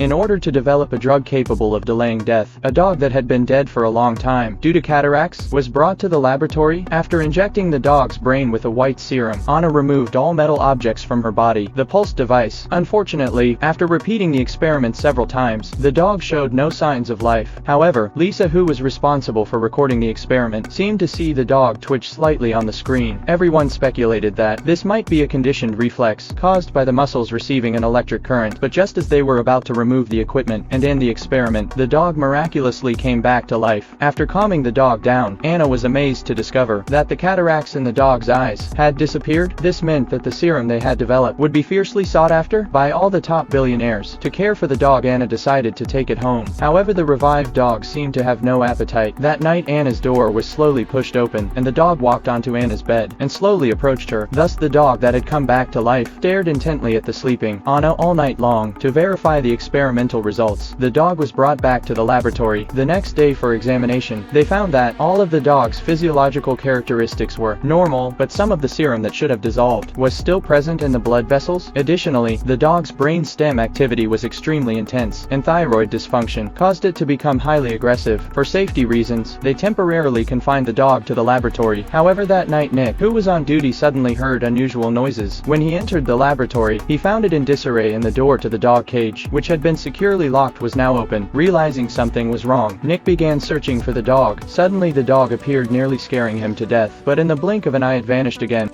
In order to develop a drug capable of delaying death, a dog that had been dead for a long time due to cataracts was brought to the laboratory. After injecting the dog's brain with a white serum, Anna removed all metal objects from her body, the pulse device. Unfortunately, after repeating the experiment several times, the dog showed no signs of life. However, Lisa, who was responsible for recording the experiment, seemed to see the dog twitch slightly on the screen. Everyone speculated that this might be a conditioned reflex caused by the muscles receiving an electric current, but just as they were about to remove the equipment and end the experiment, the dog miraculously came back to life. After calming the dog down, Anna was amazed to discover that the cataracts in the dog's eyes had disappeared. This meant that the serum they had developed would be fiercely sought after by all the top billionaires. To care for the dog, Anna decided to take it home. However, the revived dog seemed to have no appetite. That night, Anna's door was slowly pushed open, and the dog walked onto Anna's bed and slowly approached her. Thus the dog that had come back to life stared intently at the sleeping Anna all night long. To verify the experimental results, the dog was brought back to the laboratory. The next day for examination, they found that all of the dog's physiological characteristics were normal, but some of the serum that should have dissolved was still present in the blood vessels. Additionally, the dog's brain stem activity was extremely intense, and thyroid dysfunction caused it to become highly aggressive. For safety reasons, they temporarily confined the dog to the laboratory. However, that night Nick, who was on duty, suddenly heard unusual noises. When he entered the laboratory, he found it in disarray, and the door to the dog cage, which had been securely locked, was now open. Realizing something was wrong, Nick began searching for the dog. Suddenly the dog appeared, nearly scaring him to death, but in the blink of an eye it vanished again.